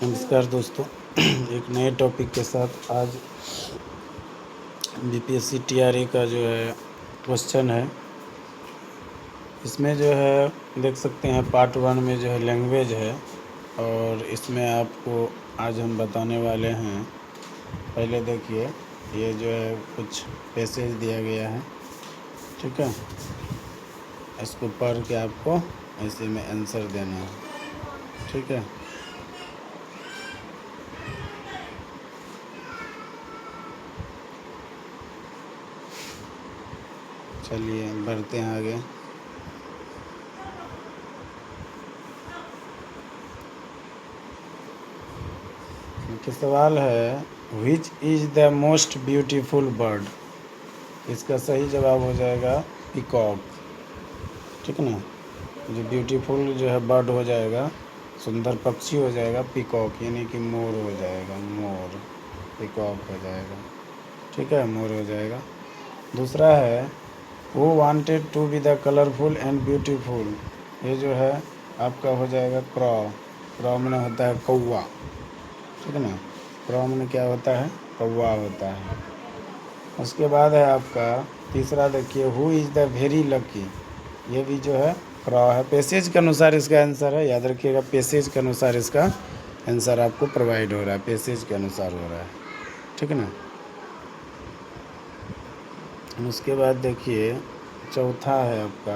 नमस्कार दोस्तों। एक नए टॉपिक के साथ आज बीपीएससी टीआरई का जो है क्वेश्चन है। इसमें जो है देख सकते हैं पार्ट 1 में जो है लैंग्वेज है और इसमें आपको आज हम बताने वाले हैं। पहले देखिए, ये जो है कुछ पैसेज दिया गया है, ठीक है। इसको पढ़ के आपको ऐसे में आंसर देना है, ठीक है। चलिए बढ़ते हैं आगे। इनके सवाल है, which is the most beautiful bird. इसका सही जवाब हो जाएगा पीकॉक, ठीक है ना। जो ब्यूटीफुल जो है बर्ड हो जाएगा, सुंदर पक्षी हो जाएगा पीकॉक, यानी कि मोर हो जाएगा, मोर पीकॉक हो जाएगा, ठीक है, मोर हो जाएगा। दूसरा है, वो wanted to be the colourful and beautiful. ये जो है आपका हो जाएगा क्रॉ। क्रॉ में होता है कौवा, ठीक है ना। क्रॉ में क्या होता है, कौवा होता है। उसके बाद है आपका तीसरा, देखिए, who is the very lucky. ये भी जो है क्रॉ है। पैसेज के अनुसार इसका आंसर है, याद रखिएगा, पैसेज के अनुसार इसका आंसर आपको प्रोवाइड हो रहा है, पैसेज के अनुसार हो रहा है, ठीक है ना। उसके बाद देखिए चौथा है आपका,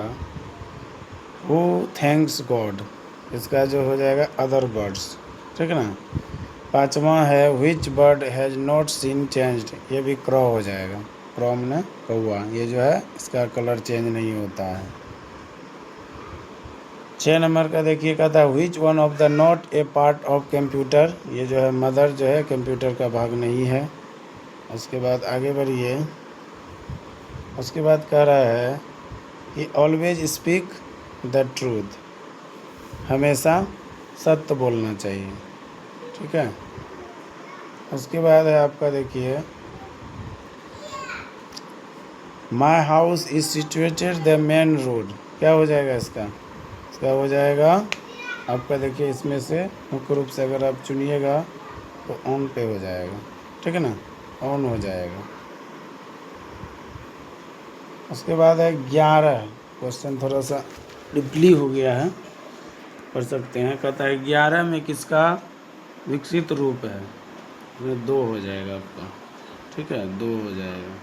हु थैंक्स गॉड। इसका जो हो जाएगा अदर बर्ड्स, ठीक है ना। पांचवा है, which bird has not seen changed. ये भी क्रॉ हो जाएगा। क्रॉ में कौवा, ये जो है इसका कलर चेंज नहीं होता है। 6 नंबर का देखिए, कहता है which one of the not a part of computer. ये जो है मदर जो है कंप्यूटर का भाग नहीं है। उसके बाद आगे बढ़िए। उसके बाद कह रहा है कि ऑलवेज स्पीक द ट्रूथ। हमेशा सत्य बोलना चाहिए, ठीक है। उसके बाद है आपका देखिए, my house is situated the main road. क्या हो जाएगा इसका हो जाएगा आपका, देखिए इसमें से मुख्य रूप से अगर आप चुनिएगा तो ऑन पे हो जाएगा, ठीक है ना, ऑन हो जाएगा। उसके बाद है 11। क्वेश्चन थोड़ा सा डिपली हो गया है, पढ़ सकते हैं। कहता है 11 में किसका विकसित रूप है। इसमें 2 हो जाएगा आपका, ठीक है, 2 हो जाएगा।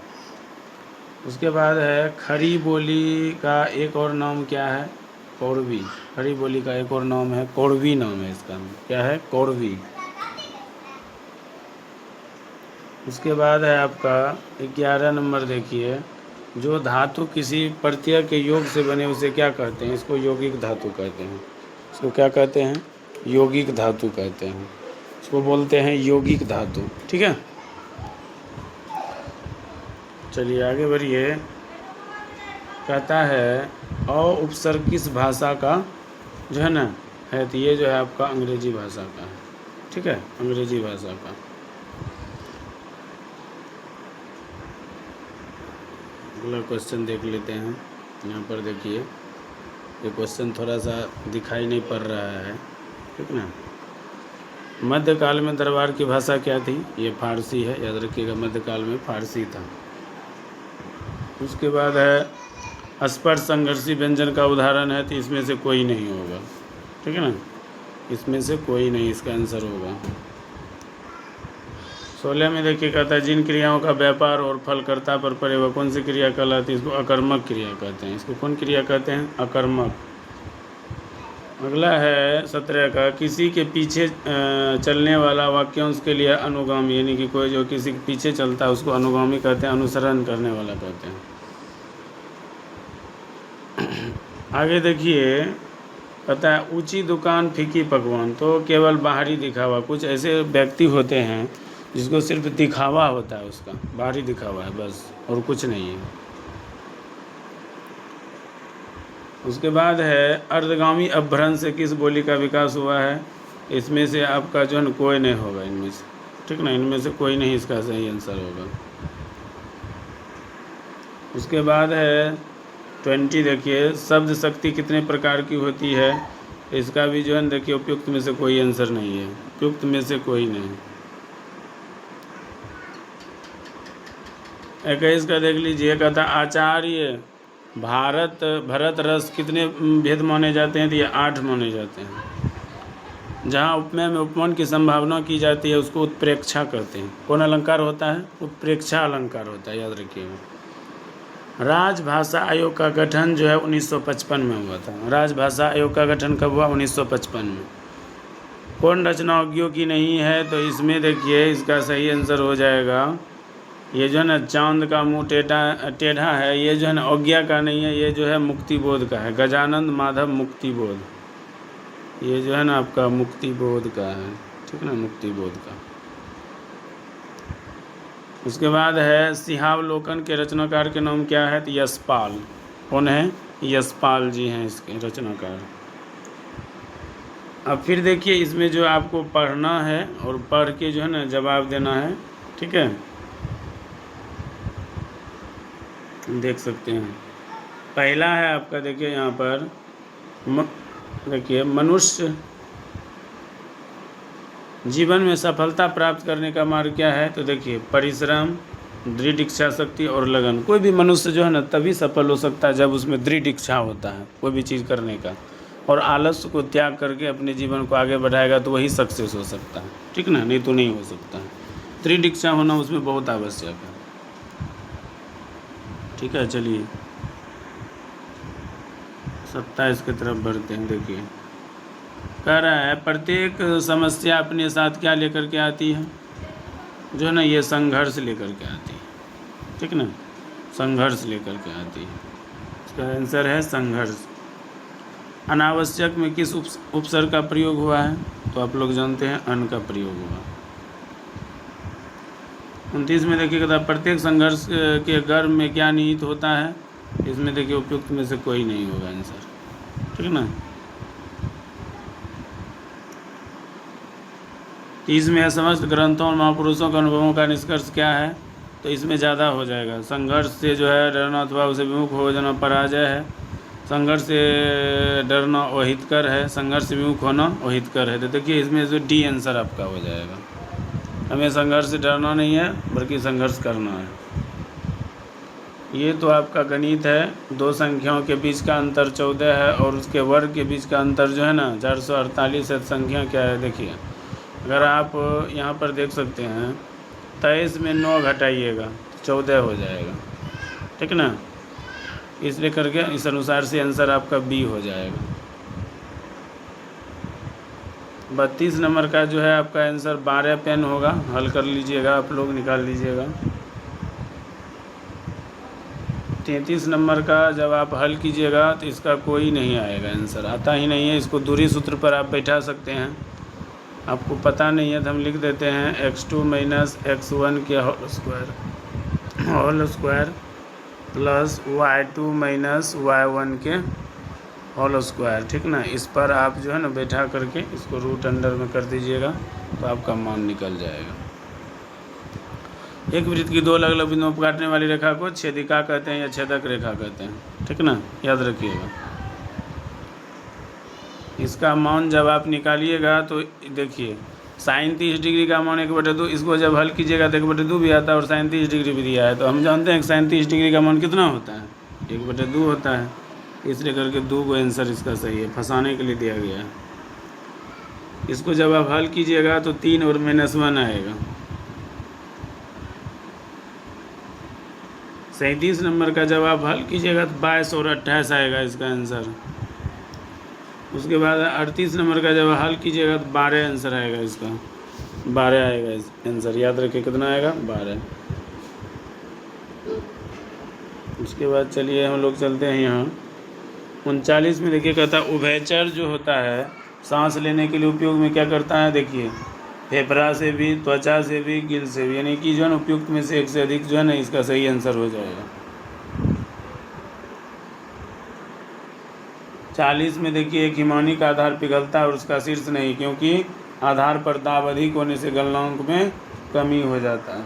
उसके बाद है, खड़ी बोली का एक और नाम क्या है, कौरवी। खड़ी बोली का एक और नाम है कौरवी, नाम है इसका, क्या है, कौरवी। उसके बाद है आपका 11 नंबर, देखिए, जो धातु किसी प्रत्यय के योग से बने उसे क्या कहते हैं। इसको यौगिक धातु कहते हैं। इसको क्या कहते हैं, यौगिक धातु कहते हैं। इसको बोलते हैं यौगिक धातु, ठीक है। चलिए आगे बढ़िए। कहता है अ उपसर्ग किस भाषा का जो है ना है, तो ये जो है आपका अंग्रेजी भाषा का है, ठीक है, अंग्रेजी भाषा का। अगला क्वेश्चन देख लेते हैं। यहाँ पर देखिए, ये क्वेश्चन थोड़ा सा दिखाई नहीं पड़ रहा है, ठीक ना। मध्यकाल में दरबार की भाषा क्या थी, ये फारसी है, याद रखिएगा, मध्यकाल में फारसी था। उसके बाद है, स्पर्श संघर्षी व्यंजन का उदाहरण है, तो इसमें से कोई नहीं होगा, ठीक है ना, इसमें से कोई नहीं इसका आंसर होगा। 16 में देखिए, कहता है जिन क्रियाओं का व्यापार और फलकर्ता पर पड़े वह कौन सी क्रिया कहलाती है। इसको अकर्मक क्रिया कहते हैं। इसको कौन क्रिया कहते हैं, अकर्मक। अगला है 17 का, किसी के पीछे चलने वाला वाक्यांश के लिए अनुगामी, यानी कि कोई जो किसी के पीछे चलता है उसको अनुगामी कहते हैं, अनुसरण करने वाला कहते हैं। आगे देखिए, कहता है ऊंची दुकान फीकी पकवान। तो केवल बाहरी दिखावा, कुछ ऐसे व्यक्ति होते हैं जिसको सिर्फ दिखावा होता है, उसका बाहरी दिखावा है बस, और कुछ नहीं है। उसके बाद है, अर्धगामी अपभ्रंश से किस बोली का विकास हुआ है। इसमें से आपका जो है कोई नहीं होगा इनमें से, ठीक ना, इनमें से कोई नहीं इसका सही आंसर होगा। उसके बाद है 20, देखिए, शब्द शक्ति कितने प्रकार की होती है। इसका भी जो है देखिए उपयुक्त में से कोई आंसर नहीं है, उपयुक्त में से कोई नहीं। 21 का देख लीजिए, कहता आचार्य भरत रस कितने भेद माने जाते हैं? तो ये 8 माने जाते हैं। जहाँ उपमेय में उपमान की संभावना की जाती है उसको उत्प्रेक्षा कहते हैं। कौन अलंकार होता है? उत्प्रेक्षा अलंकार होता है, याद रखिएगा। राजभाषा आयोग का गठन जो है 1955 में हुआ था। राजभाषा आयोग का गठन कब हुआ? 1955 में। कौन रचना अज्ञों की नहीं है? तो इसमें देखिए इसका सही आंसर हो जाएगा, ये जो है ना चांद का मुंह टेढ़ा है, ये जो है ना अज्ञा का नहीं है, ये जो है मुक्तिबोध का है। गजानंद माधव मुक्तिबोध, ये जो है ना आपका मुक्तिबोध का है, ठीक ना, मुक्तिबोध का। उसके बाद है सिहावलोकन के रचनाकार के नाम क्या है? तो यशपाल। कौन है? यशपाल जी हैं इसके रचनाकार। अब फिर देखिए इसमें जो आपको पढ़ना है और पढ़ के जो है ना जवाब देना है, ठीक है, देख सकते हैं। पहला है आपका, देखिए यहाँ पर देखिए मनुष्य जीवन में सफलता प्राप्त करने का मार्ग क्या है? तो देखिए परिश्रम, दृढ़ इच्छा शक्ति और लगन। कोई भी मनुष्य जो है ना तभी सफल हो सकता है जब उसमें दृढ़ इच्छा होता है कोई भी चीज़ करने का, और आलस्य को त्याग करके अपने जीवन को आगे बढ़ाएगा तो वही सक्सेस हो सकता है, ठीक ना, नहीं तो नहीं हो सकता है। दृढ़ इच्छा होना उसमें बहुत आवश्यक है, ठीक है। चलिए 27 की तरफ बढ़ते हैं। देखिए कह रहा है प्रत्येक समस्या अपने साथ क्या लेकर के आती है? जो है ना ये संघर्ष लेकर के आती है, ठीक ना, संघर्ष लेकर के आती है। इसका आंसर है संघर्ष। अनावश्यक में किस उपसर्ग का प्रयोग हुआ है? तो आप लोग जानते हैं अन का प्रयोग हुआ। 29 में देखिएगा प्रत्येक संघर्ष के गर्भ में क्या निहित होता है? इसमें देखिए उपयुक्त में से कोई नहीं होगा आंसर, ठीक ना। 30 में समस्त ग्रंथों और महापुरुषों के अनुभवों का निष्कर्ष क्या है? तो इसमें ज़्यादा हो जाएगा। संघर्ष से जो है डरना अथवा उसे विमुख हो जाना पराजय है। संघर्ष से डरना अहितकर है, संघर्ष से विमुख होना अहितकर है। तो देखिए इसमें जो डी आंसर आपका हो जाएगा। हमें संघर्ष से डरना नहीं है बल्कि संघर्ष करना है। ये तो आपका गणित है। दो संख्याओं के बीच का अंतर 14 है और उसके वर्ग के बीच का अंतर जो है ना 448 है। संख्या क्या है? देखिए अगर आप यहाँ पर देख सकते हैं 23 में 9 घटाइएगा 14 हो जाएगा, ठीक ना। इसलिए करके इस अनुसार से आंसर आपका बी हो जाएगा। 32 नंबर का जो है आपका आंसर 12 पेन होगा। हल कर लीजिएगा, आप लोग निकाल लीजिएगा। 33 नंबर का जब आप हल कीजिएगा तो इसका कोई नहीं आएगा, आंसर आता ही नहीं है। इसको दूरी सूत्र पर आप बैठा सकते हैं। आपको पता नहीं है तो हम लिख देते हैं x2 माइनस x1 के whole square plus y2 minus y1 के होल स्क्वायर, ठीक ना। इस पर आप जो है ना बैठा करके इसको रूट अंडर में कर दीजिएगा तो आपका मान निकल जाएगा। एक वृत्त की दो अलग अलग बिंदुओं पर काटने वाली रेखा को छेदिका कहते हैं या छेदक रेखा कहते हैं, ठीक ना, याद रखिएगा। इसका मान जब आप निकालिएगा तो देखिए साइन 30 डिग्री का मान 1/2, इसको जब हल कीजिएगा तो 1/2 भी आता है और साइन 30 डिग्री भी दिया है। तो हम जानते हैं कि साइन 30 डिग्री का मान कितना होता है? 1/2 होता है। इसलिए करके 2 को आंसर इसका सही है, फंसाने के लिए दिया गया है। इसको जब आप हल कीजिएगा तो 3 और -1 आएगा। 37 नंबर का जब आप हल कीजिएगा तो 22 और 28 आएगा इसका आंसर। उसके बाद 38 नंबर का जब हल कीजिएगा तो 12 आंसर आएगा इसका, 12 आएगा इस आंसर। याद रखिए कितना आएगा? 12। उसके बाद चलिए हम लोग चलते हैं यहाँ 39 में। देखिए कहता है उभयचर जो होता है सांस लेने के लिए उपयोग में क्या करता है? देखिए फेफड़ा से भी, त्वचा से भी, गिल से भी, यानी कि जो है ना उपयुक्त में से एक से अधिक जो है ना इसका सही आंसर हो जाएगा। 40 में देखिए एक हिमानी का आधार पिघलता है और उसका शीर्ष नहीं, क्योंकि आधार पर दाब अधिक होने से गलनांक में कमी हो जाता है।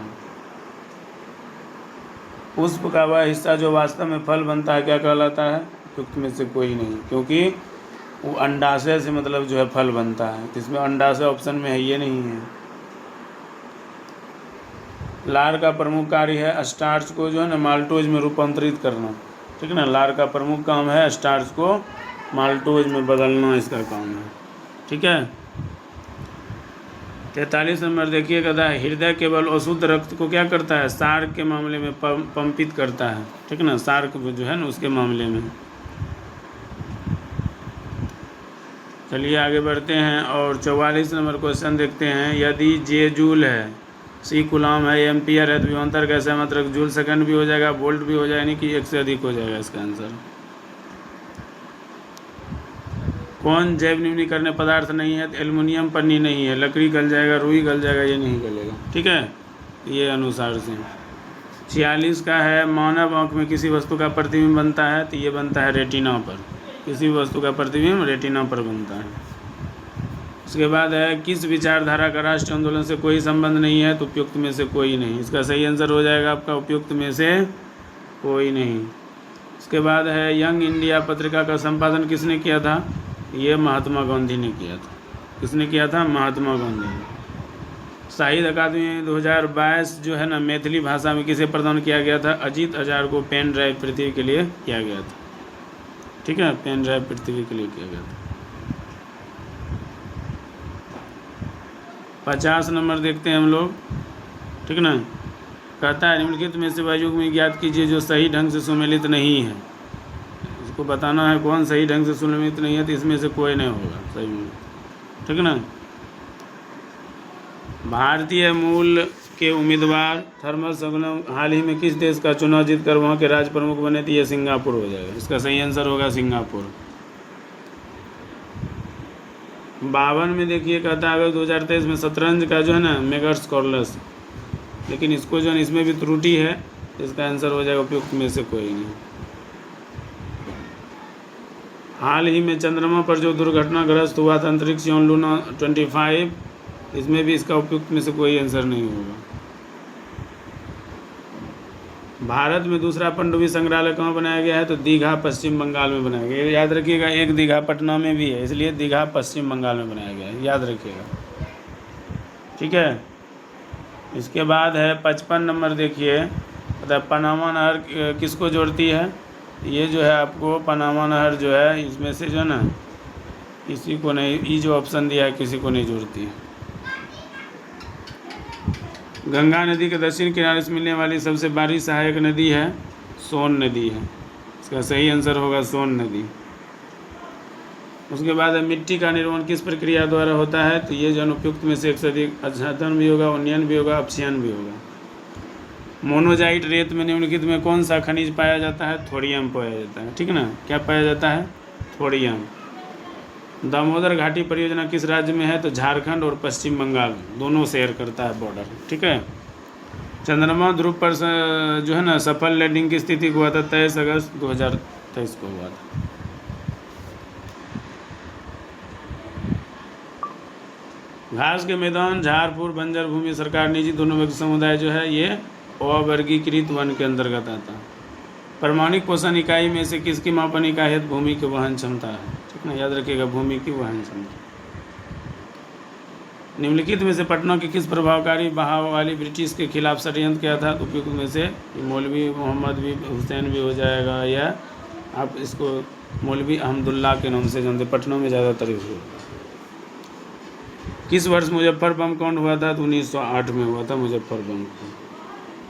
पुष्प का वह हिस्सा जो वास्तव में फल बनता है क्या कहलाता है? उपयुक्त में से कोई नहीं, क्योंकि वो अंडाशय से मतलब जो है फल बनता है, तो इसमें अंडाशय ऑप्शन में है, ये नहीं है। लार का प्रमुख कार्य है स्टार्च को जो है ना माल्टोज में रूपांतरित करना, ठीक है ना। लार का प्रमुख काम है स्टार्च को माल्टोज में बदलना, इसका काम है, ठीक है। 43 नंबर देखिए, कहता है हृदय केवल अशुद्ध रक्त को क्या करता है, सार्क के मामले में पंपित करता है, ठीक है ना, सार्क जो है ना उसके मामले में। चलिए आगे बढ़ते हैं और 44 नंबर क्वेश्चन देखते हैं। यदि जे जूल है, सी कुलाम है, एम्पियर है, तो विभवांतर कैसे मात्रक, जूल सेकंड भी हो जाएगा, वोल्ट भी हो जाएगा, यानी कि एक से अधिक हो जाएगा इसका आंसर। कौन जैव न्यूनीकरण पदार्थ नहीं है, तो एल्युमिनियम पन्नी नहीं है, लकड़ी गल जाएगा, रुई गल जाएगा, ये नहीं गलेगा, ठीक है, ये अनुसार से। 46 का है, मानव आँख में किसी वस्तु का प्रतिबिंब बनता है, तो ये बनता है रेटिना पर, किसी वस्तु का प्रतिबिंब रेटिना पर बनता है। उसके बाद है, किस विचारधारा का राष्ट्रीय आंदोलन से कोई संबंध नहीं है, तो उपयुक्त में से कोई नहीं, इसका सही आंसर हो जाएगा आपका उपयुक्त में से कोई नहीं। उसके बाद है, यंग इंडिया पत्रिका का संपादन किसने किया था, ये महात्मा गांधी ने किया था। किसने किया था, महात्मा गांधी ने। साहित्य अकादमी 2022 जो है ना मैथिली भाषा में किसे प्रदान किया गया था, अजीत हजारे को पेन ड्राइव पृथ्वी के लिए किया गया था, ठीक है, पेन ड्राइव पृथ्वी के लिए किया गया था। 50 नंबर देखते हैं हम लोग, ठीक ना। कहता है निम्नलिखित में से वह युग में ज्ञात कीजिए जो सही ढंग से सुमेलित नहीं है, इसको बताना है कौन सही ढंग से सुमेलित नहीं है, तो इसमें से कोई नहीं होगा सही में, ठीक ना। भारतीय मूल के उम्मीदवार थर्मस शगुनम हाल ही में किस देश का चुनाव जीतकर वहाँ के राज प्रमुख बने थे, ये सिंगापुर हो जाएगा, इसका सही आंसर होगा सिंगापुर। 52 में देखिए, कहता है अगर 2023 में शतरंज का जो है ना मेगर्स कॉर्लस, लेकिन इसको जो है इसमें भी त्रुटि है, इसका आंसर हो जाएगा उपयुक्त में से कोई नहीं। हाल ही में चंद्रमा पर जो दुर्घटनाग्रस्त हुआ था अंतरिक्ष यान लूना 25, इसमें भी इसका उपयुक्त में से कोई आंसर नहीं होगा। भारत में दूसरा पनडुब्बी संग्रहालय कहाँ बनाया गया है, तो दीघा पश्चिम बंगाल में बनाया गया है, याद रखिएगा। एक दीघा पटना में भी है, इसलिए दीघा पश्चिम बंगाल में बनाया गया है, याद रखिएगा, ठीक है। इसके बाद है 55 नंबर देखिए, मतलब पनामा नहर किसको जोड़ती है, ये जो है आपको पनामा नहर जो है इसमें से जो है ना किसी को नहीं, ये जो ऑप्शन दिया है किसी को नहीं जोड़ती है। गंगा नदी के दक्षिण किनारे से मिलने वाली सबसे बड़ी सहायक नदी है सोन नदी है, इसका सही आंसर होगा सोन नदी। उसके बाद मिट्टी का निर्माण किस प्रक्रिया द्वारा होता है, तो ये जो अनुपयुक्त में से एक से अधिक आच्छादन भी होगा, उन्नयन भी होगा, अपक्षयन भी होगा। मोनोजाइट रेत में निम्नलिखित में कौन सा खनिज पाया जाता है, थोरियम पाया जाता है, ठीक है ना, क्या पाया जाता है, थोरियम। दामोदर घाटी परियोजना किस राज्य में है, तो झारखंड और पश्चिम बंगाल दोनों शेयर करता है बॉर्डर, ठीक है। चंद्रमा ध्रुव पर जो है ना सफल लैंडिंग की स्थिति को हुआ था 23 अगस्त 2023 को हुआ था। घास के मैदान, झारपुर, बंजर भूमि, सरकार निजी दोनों व्यक्ति समुदाय जो है ये अवर्गीकृत वन के अंतर्गत आता है। परमाणिक पोषण इकाई में से किसकी मापन इकाई है, भूमि की वहन क्षमता है, ठीक ना, याद रखिएगा भूमि की वहन क्षमता। निम्नलिखित में से पटना के किस प्रभावकारी बहाव वाली ब्रिटिश के खिलाफ षड्यंत्र किया था, तो उपयुक्त में से मौलवी मोहम्मद भी हुसैन भी हो जाएगा, या आप इसको मौलवी अहमदुल्ला के नाम से जानते, पटना में ज़्यादातर हुआ। किस वर्ष मुजफ्फर बम कांड हुआ था, तो 1908 में हुआ था मुजफ्फर बम।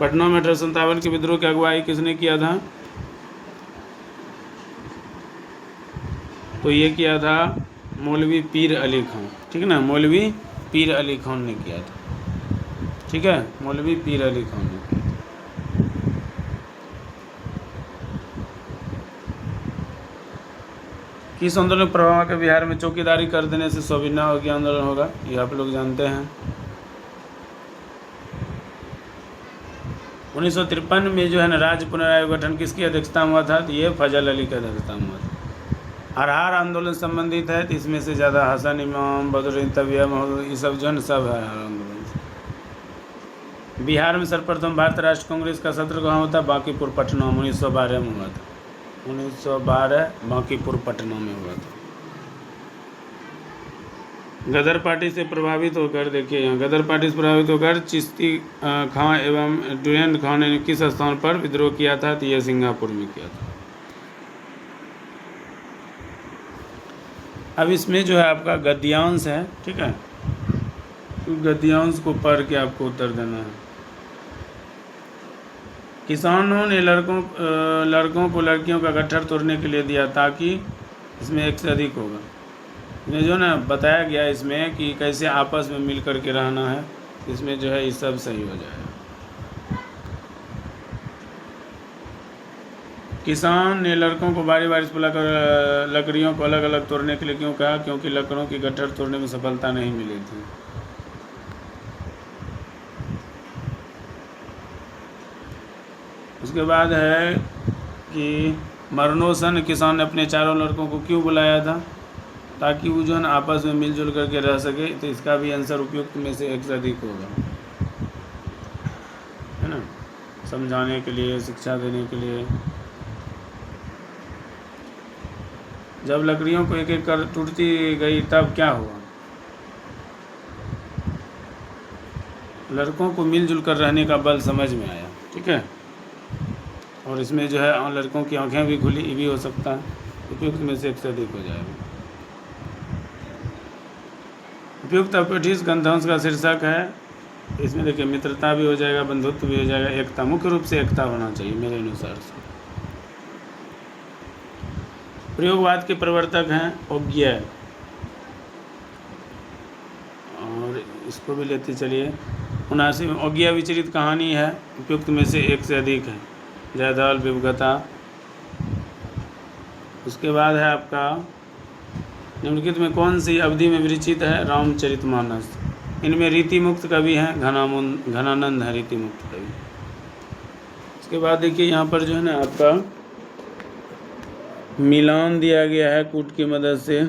पटना में 1857 के विद्रोह की अगुवाई किसने किया था, तो ये किया था मौलवी पीर अली खान, ठीक है ना, मौलवी पीर अली खान ने किया था, ठीक है, मौलवी पीर अली खान ने किया था। किस आंदोलन प्रभाव के बिहार में चौकीदारी कर देने से सविनय अवज्ञा आंदोलन होगा, ये आप लोग जानते हैं। 1953 में जो है ना राज्य पुनरायोग गठन किसकी अध्यक्षता में हुआ था, तो ये फजल अली की अध्यक्षता में हुआ था। हरहार आंदोलन संबंधित है, तो इसमें से ज़्यादा हसन इमाम, बदरुद्दीन तबिया, ये सब जो है ना सब है आंदोलन से। बिहार में सर्वप्रथम भारतीय राष्ट्रीय कांग्रेस का सत्र कहाँ होता है, बांकीपुर पटना, 1912 में हुआ था, 1912 बांकीपुर पटना में हुआ था। गदर पार्टी से प्रभावित होकर, देखिए यहाँ गदर पार्टी से प्रभावित होकर चिश्ती खां एवं डुरेंट खां ने किस स्थान पर विद्रोह किया था? तो यह सिंगापुर में किया था। अब इसमें जो है आपका गद्यांश है, ठीक है, तो गद्यांश को पढ़ के आपको उत्तर देना है। किसानों ने लड़कों को लड़कियों का गट्ठर तोड़ने के लिए दिया ताकि इसमें एक से अधिक होगा। इसमें जो ना बताया गया इसमें कि कैसे आपस में मिल कर के रहना है, इसमें जो है ये सब सही हो जाएगा। किसान ने लड़कों को बारी बारी से बुलाकर लकड़ियों को अलग अलग तोड़ने के लिए क्यों कहा? क्योंकि लकड़ों की गट्ठर तोड़ने में सफलता नहीं मिली थी। उसके बाद है कि मरणोत्सन्न किसान ने अपने चारों लड़कों को क्यों बुलाया था? ताकि वो जो है आपस में मिलजुल करके रह सके। तो इसका भी आंसर उपयुक्त में से एक से अधिक होगा, है ना, समझाने के लिए, शिक्षा देने के लिए। जब लकड़ियों को एक एक कर टूटती गई तब क्या हुआ? लड़कों को मिलजुल कर रहने का बल समझ में आया, ठीक है। और इसमें जो है लड़कों की आंखें भी खुली, ये भी हो सकता है। उपयुक्त में से एक से अधिक हो जाएगा। उपयुक्त अपठित ग्रंथांश का शीर्षक है, इसमें देखिए मित्रता भी हो जाएगा, बंधुत्व भी हो जाएगा, एकता, मुख्य रूप से एकता होना चाहिए मेरे अनुसार से। प्रयोगवाद के प्रवर्तक हैं ओग्ये, और इसको भी लेते चलिए। 79 में ओग्ये विचरित कहानी है, उपयुक्त में से एक से अधिक है, जयदल, विवगता। उसके बाद है आपका निम्नलिखित में कौन सी अवधि में विरचित है? रामचरितमानस। इनमें रीति मुक्त कवि हैं घनानंद है रीति मुक्त कवि। उसके बाद देखिए यहाँ पर जो है ना आपका मिलान दिया गया है कूट की मदद से।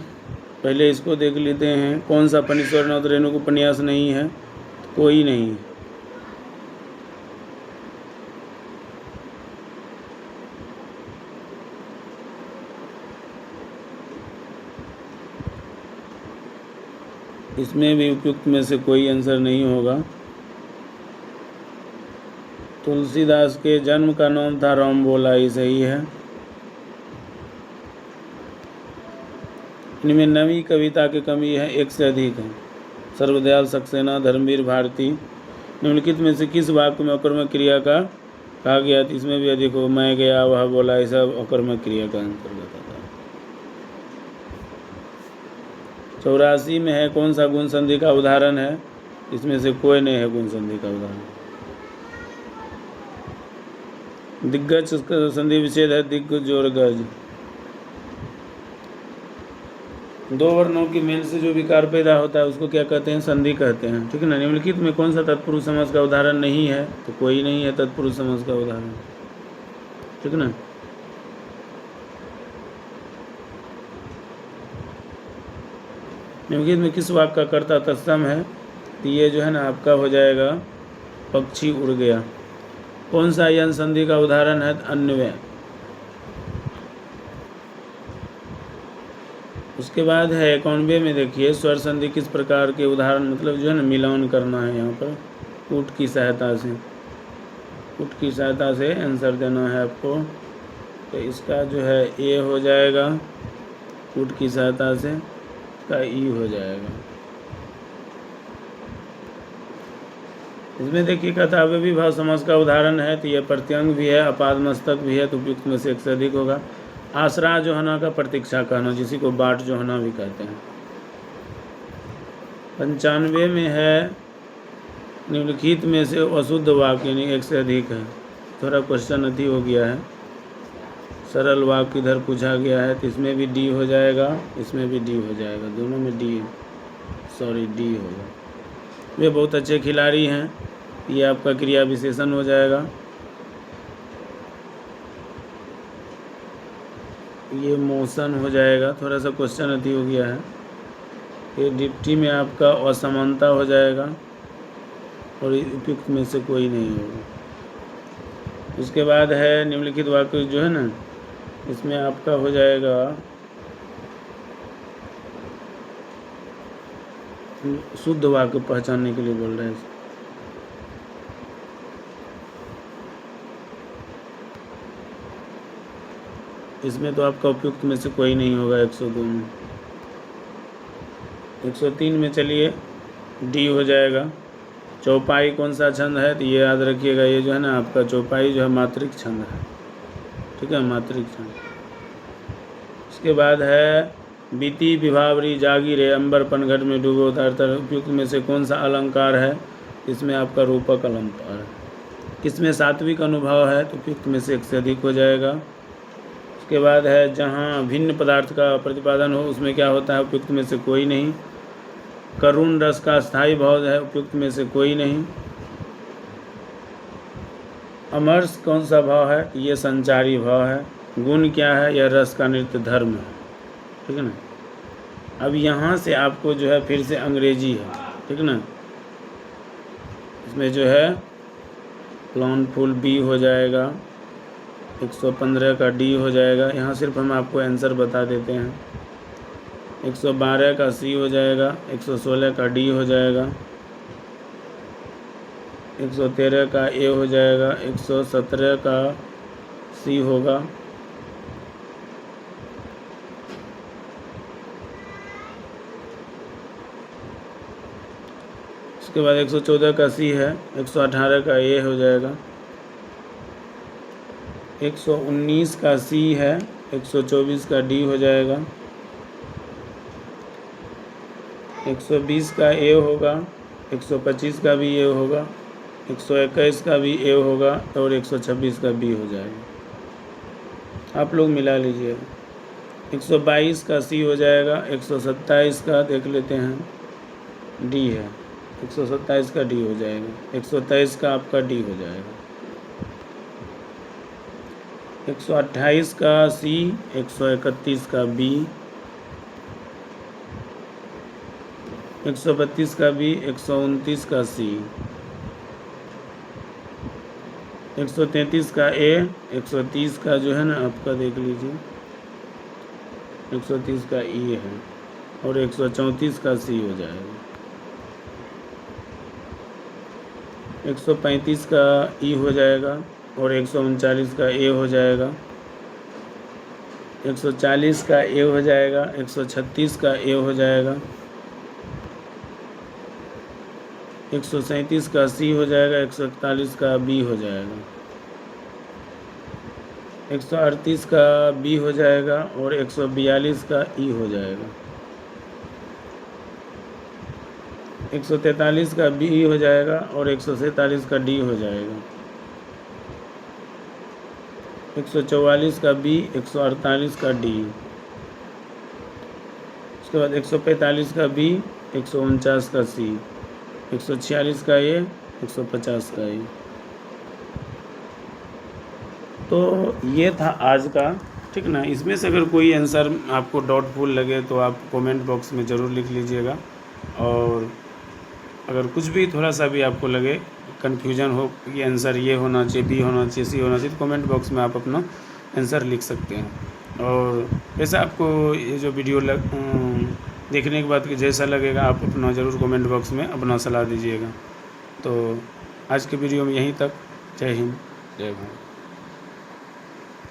पहले इसको देख लेते हैं, कौन सा फणीश्वरनाथ रेणु को उपन्यास नहीं है? कोई नहीं। इसमें भी उपयुक्त में से कोई आंसर नहीं होगा। तुलसीदास के जन्म का नाम था राम बोला, ही सही है। इनमें नवी कविता की कमी है, एक से अधिक है। सर्वदयाल सक्सेना, धर्मवीर भारती। निम्नलिखित में से किस वाक्य में अकर्मक क्रिया का कहा गया? इसमें भी अधिक हो, मैं गया, वह बोला, ये सब अकर्मक क्रिया का अंतर्गत आता है। 84 में है कौन सा गुण संधि का उदाहरण है? इसमें से कोई नहीं है गुण संधि का उदाहरण। दिग्गज संधि विच्छेद है, दिग्गज और गज। दो वर्णों की मेल से जो विकार पैदा होता है उसको क्या कहते हैं? संधि कहते हैं, ठीक है ना। निम्नलिखित में कौन सा तत्पुरुष समास का उदाहरण नहीं है? तो कोई नहीं है तत्पुरुष समास का उदाहरण, ठीक है ना। निम्नलिखित में किस वाक्य का कर्ता तत्सम है? तो ये जो है ना आपका हो जाएगा पक्षी उड़ गया। कौन सा यन संधि का उदाहरण है? अन्वय। उसके बाद है 91 में देखिए स्वर संधि किस प्रकार के उदाहरण, मतलब जो है ना मिलान करना है यहाँ पर कूट की सहायता से। कूट की सहायता से आंसर देना है आपको। तो इसका जो है ए हो जाएगा, कूट की सहायता से इसका ई हो जाएगा। इसमें देखिए कर्तव्य भी भाव समास का उदाहरण है, तो यह प्रत्यंग भी है, अपाद मस्तक भी है, तो उपयुक्त में से एक से अधिक होगा। आसरा जोहना का प्रतीक्षा कहना, जिसी को बाट जोहना भी कहते हैं। 95 में है निम्नलिखित में से अशुद्ध वाक्य, यानी एक से अधिक है। थोड़ा क्वेश्चन अति हो गया है, सरल वाक्य इधर पूछा गया है, तो इसमें भी डी हो जाएगा, इसमें भी डी हो जाएगा, दोनों में डी, सॉरी डी होगा। वे बहुत अच्छे खिलाड़ी हैं, ये आपका क्रिया विशेषण हो जाएगा। ये मोशन हो जाएगा, थोड़ा सा क्वेश्चन अति हो गया है। ये डिप्टी में आपका असमानता हो जाएगा, और उपयुक्त में से कोई नहीं होगा। उसके बाद है निम्नलिखित वाक्य जो है ना, इसमें आपका हो जाएगा शुद्ध वाक्य पहचानने के लिए बोल रहे हैं। इसमें तो आपका उपयुक्त में से कोई नहीं होगा 102 में। 103 में चलिए डी हो जाएगा। चौपाई कौन सा छंद है, तो ये याद रखिएगा, ये जो है ना आपका चौपाई जो है मात्रिक छंद है, ठीक है, मात्रिक छंद। इसके बाद है बीती विभावरी जागी रे अंबर पनघट में डूबो तार, उपयुक्त में से कौन सा अलंकार है, इसमें आपका रूपक अलंकार है। किसमें सात्विक अनुभव है, तो उपयुक्त में से एक से अधिक हो जाएगा। उसके बाद है जहाँ भिन्न पदार्थ का प्रतिपादन हो, उसमें क्या होता है, उपयुक्त में से कोई नहीं। करुण रस का स्थायी भाव है, उपयुक्त में से कोई नहीं। अमरस कौन सा भाव है, ये संचारी भाव है। गुण क्या है, यह रस का नित्य धर्म है, ठीक है ना। अब यहाँ से आपको जो है फिर से अंग्रेजी है, ठीक है ना। इसमें जो है प्लांटफुल बी हो जाएगा, 115 का डी हो जाएगा। यहाँ सिर्फ हम आपको आंसर बता देते हैं। 112 का सी हो जाएगा, 116 का डी हो जाएगा, 113 का ए हो जाएगा, 117 का सी होगा, उसके बाद 114 का सी है, 118 का ए हो जाएगा, 119 का सी है, 124 का डी हो जाएगा, 120 का ए होगा, 125 का भी ए होगा, 121 का भी ए होगा और 126 का बी हो जाएगा। आप लोग मिला लीजिएगा। 122 का सी हो जाएगा, 127 का देख लेते हैं डी है, 127 का डी हो जाएगा, 123 का आपका डी हो जाएगा, 128 का सी, 131 का बी, 132 का बी, 129 का सी, 133 का ए, 130 का जो है ना आपका देख लीजिए 130 का ई है और 134 का सी हो जाएगा, 135 का ई हो जाएगा और 139 का ए हो जाएगा, 140 का ए हो जाएगा, 136 का ए हो जाएगा, 137 का सी हो जाएगा, 141 का बी हो जाएगा, 138 का बी हो जाएगा और 142 का ई हो जाएगा, 143 का बी हो जाएगा और 147 का डी हो जाएगा, 144 का बी, 148 का डी, उसके बाद 145 का बी, 149 का सी, 146 का ए, 150 का ए। तो ये था आज का, ठीक ना। इसमें से अगर कोई आंसर आपको डाउटफुल लगे तो आप कमेंट बॉक्स में ज़रूर लिख लीजिएगा, और अगर कुछ भी थोड़ा सा भी आपको लगे कन्फ्यूजन हो कि आंसर ये होना चाहिए, बी होना चाहिए, सी होना चाहिए, तो कमेंट बॉक्स में आप अपना आंसर लिख सकते हैं। और ऐसा आपको ये जो वीडियो देखने के बाद कि जैसा लगेगा आप अपना ज़रूर कमेंट बॉक्स में अपना सलाह दीजिएगा। तो आज के वीडियो में यहीं तक। जय हिंद, जय भारत।